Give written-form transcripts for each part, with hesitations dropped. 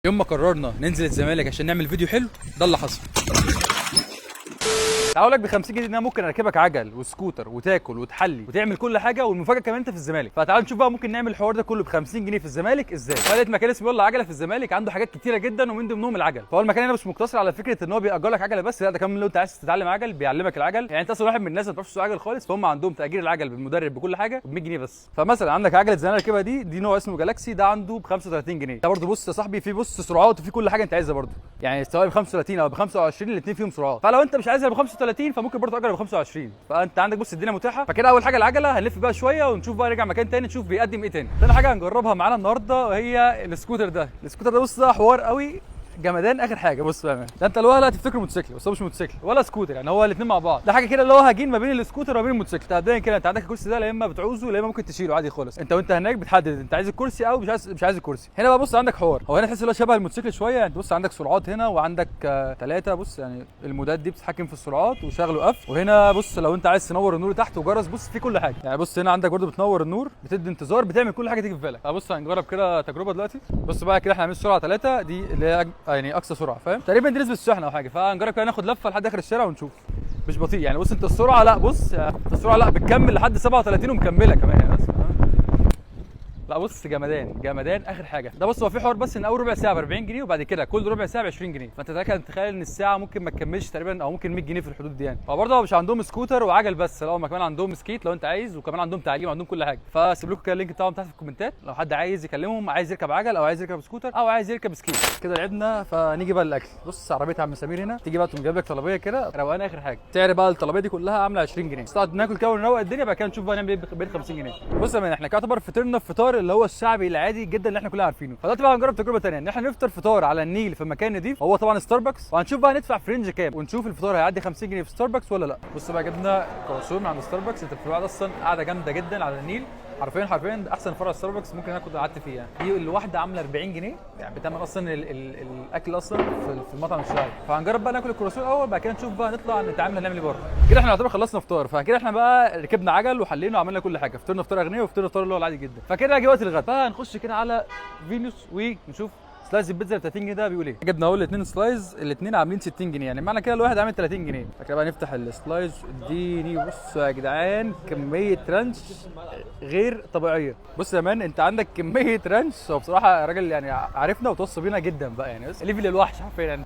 يوم ما قررنا ننزل الزمالك عشان نعمل فيديو حلو ده اللي حصل. اقول لك ب 50 جنيه ان انا ممكن اركبك عجل وسكوتر وتاكل وتحلي وتعمل كل حاجه، والمفاجاه كمان انت في الزمالك. فتعال نشوف بقى ممكن نعمل الحوار ده كله ب 50 جنيه في الزمالك ازاي. فلقيت مكان اسمه يلا عجله في الزمالك، عنده حاجات كتيره جدا ومن ضمنهم العجل. فهو المكان هنا مش مقتصر على فكره ان هو بيأجر لك عجله بس، لا ده كمان لو انت عايز تتعلم عجل بيعلمك العجل. يعني انت اصلا واحد من الناس ما بتعرفش تسوق عجل خالص، فهم عندهم تأجير العجل بالمدرب بكل حاجه ب 100 جنيه بس. فمثلا عندك عجله زي انا راكبها دي نوع اسمه جالاكسي، ده عنده ب 35 جنيه. ده برده بص يا صاحبي في بص سرعات وفي كل حاجه انت عايزها برده، يعني سواء ب 35 او ب 25 الاثنين فيهم سرعات. فلو انت مش عايزها ب 35 فممكن برده تأجر ب 25. فانت عندك بص الدنيا متاحه. فكده اول حاجه العجله، هنلف بقى شويه ونشوف بقى نرجع مكان تاني نشوف بيقدم ايه تاني. ثاني حاجه هنجربها معانا النهارده وهي السكوتر ده. السكوتر ده بص ده حوار قوي جمدان اخر حاجه. بص بقى ده انت اللي هو لا تفتكره موتوسيكل، بس هو مش موتوسيكل ولا سكوتر، يعني هو الاثنين مع بعض. ده حاجه كده اللي هو هجين ما بين السكوتر وما بين الموتوسيكل. مبدئيا كده انت عندك الكرسي ده، لا اما بتعوزه لا اما ممكن تشيله عادي خالص. انت هناك بتحدد انت عايز الكرسي او مش عايز الكرسي. هنا بقى بص عندك حوار، هو هنا تحس ان هو شبه الموتوسيكل شويه. يعني بص عندك سرعات هنا وعندك ثلاثه بص، يعني المودات دي بتتحكم في السرعات وشغل وقف. وهنا بص لو انت عايز تنور النور تحت وجرس، بص في كل حاجه. يعني بص هنا عندك برده بتنور النور، بتدي انتظار، بتعمل كل حاجه تيجي في بالك. فبص هنجرب كده تجربه دلوقتي. بص بقى كده احنا هنعمل سرعه 3 دي اللي هي يعني اقصى سرعه، فاهم؟ تقريبا دي نسبه الشحنه او حاجه. فهنجرب كده ناخد لفه لحد اخر الشارع ونشوف. مش بطيء يعني. بص انت السرعه لا بص انت السرعه لا بتكمل لحد 37 ومكمله كمان يعني. بس لا بص جمدان اخر حاجه. ده بص هو في حوار بس ان اول ربع ساعه ب 40 جنيه وبعد كده كل ربع ساعه ب 20 جنيه. فانت تخيل ان الساعه ممكن ما تكملش تقريبا او ممكن 100 جنيه في الحدود دي يعني. فبرضه مش عندهم سكوتر وعجل بس، لا هم كمان عندهم سكيت لو انت عايز، وكمان عندهم تعليم وعندهم كل حاجه. فسيب لكم كده اللينك بتاعهم تحت في الكومنتات لو حد عايز يكلمهم، عايز يركب عجل او عايز يركب سكوتر او عايز يركب سكيت. كده لعبنا. فنيجي بقى للاكل. بص عربيه عم سمير هنا، تيجي بقى تقوم جايب لك طلبيه كده روقان اخر حاجه. سعر بقى الطلبيه دي كلها عامله 20 جنيه. نقعد ناكل كده ونروق الدنيا، بعد كده نشوف بقى نعمل ايه ب 50 جنيه. بص يا مان احنا يعتبر فطرنا الفطار اللي هو الشعبي العادي جدا اللي احنا كلنا عارفينه. فدلوقتي بقى هنجرب تجربه ثانيه ان احنا نفطر فطار على النيل في مكان نضيف، هو طبعا ستاربكس. وهنشوف بقى ندفع فرنج كام ونشوف الفطار هيعدي 50 جنيه في ستاربكس ولا لا. بص بقى جبنا كرواسون من عند ستاربكس. انت بتبقى اصلا قاعده جامده جدا على النيل، حرفيا ده احسن فرع ستاربكس ممكن انا كنت قعدت فيه يعني. دي الواحده عامله 40 جنيه، يعني بتعمل اصلا الاكل اصلا في المطعم الشعبي. فهنجرب بقى ناكل الكرواسون الاول، بعد كده نشوف بقى نطلع نتعامل هنعمل ايه بره. كده احنا يعتبر خلصنا فطار. فكده احنا بقى ركبنا عجل وحلينا وعملنا كل حاجه. فطرنا فطار اغنياء وفطرنا فطار اللي هو العادي جدا. فكده جه وقت الغدا. فهنخش كده على فينوس ونشوف سلايز البيتزا ب 30 جنيه ده بيقول ايه. جبنا اول الاثنين سلايز، الاثنين عاملين 60 جنيه، يعني معنى كده الواحد عامل 30 جنيه. فكده بقى نفتح السلايز. اديني بصوا يا جدعان كميه رانش غير طبيعيه. بص يا مان انت عندك كميه رانش، هو بصراحه راجل يعني عارفنا وتوصى بينا جدا بقى يعني. بس ليفل الوحش حرفيا يعني.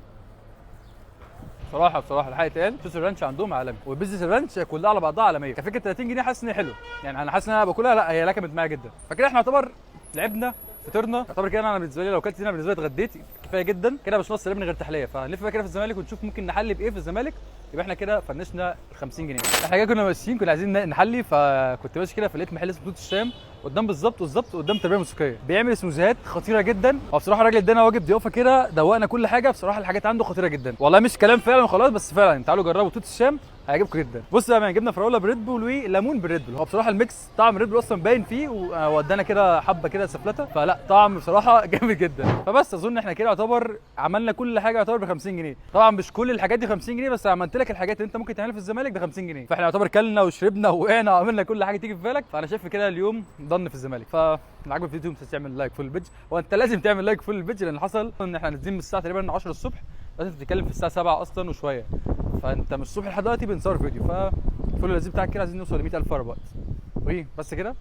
بصراحه الحقيقه اتقال صوص الرانش عندهم عالمي، والبيتزا الرانش كلها على بعضها عالميه. كفكره 30 جنيه حاسس ان هي حلوه يعني. انا حاسس ان انا باكلها لا هي لكمت معايا جدا. فكده احنا يعتبر لعبنا فطرنا. يعتبر كده انا بالنسبه لي لو كلت هنا بالنسبه لي اتغديت كفايه جدا كده، مش ناقص من غير تحليه. فهنلف بقى كده في الزمالك ونشوف ممكن نحلي بايه في الزمالك. يبقى احنا كده فنشنا ال 50 جنيه. احنا كده كنا ماشيين كنا عايزين نحلي، فكنت ماشي كده فلقيت محل اسمه توت الشام قدام بالظبط قدام تربيه موسيقيه، بيعمل سموزيهات خطيره جدا. هو بصراحه الراجل ادانا واجب ضيافه كده، دوقنا كل حاجه. بصراحه الحاجات عنده خطيره جدا والله، مش كلام فعلا وخلاص، بس فعلا تعالوا جربوا توت الشام هيعجبكم جدا. بص يا مان جبنا فراوله بريد بول وليمون بالريد بول. هو بصراحه الميكس طعم الريد بول اصلا باين فيه، وودانا كده حبه كده سفلته، فلا طعم بصراحه جامد جدا. فبس اظن احنا كده يعتبر عملنا كل حاجه يعتبر ب 50 جنيه. طبعا مش كل الحاجات دي 50 جنيه، بس عملت لك الحاجات اللي انت ممكن تعملها في الزمالك ب 50 جنيه. فاحنا يعتبر كلنا وشربنا ووقعنا وعملنا كل حاجه تيجي في بالك. فانا شايف كده اليوم ضن في الزمالك. فاللي عجبك الفيديو مش تعمل لايك فول البيج، وانت لازم تعمل لايك فول البيج، لان حصل ان احنا نازلين من الساعه تقريبا 10 الصبح، لازم تتكلم في الساعه 7 اصلا وشويه. فانت من الصبح لحد دلوقتي بنصور فيديو. فالفول اللذيذ بتاعك كده عايزين نوصل ل 100,000 في وقت. بس كده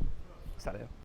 سلام.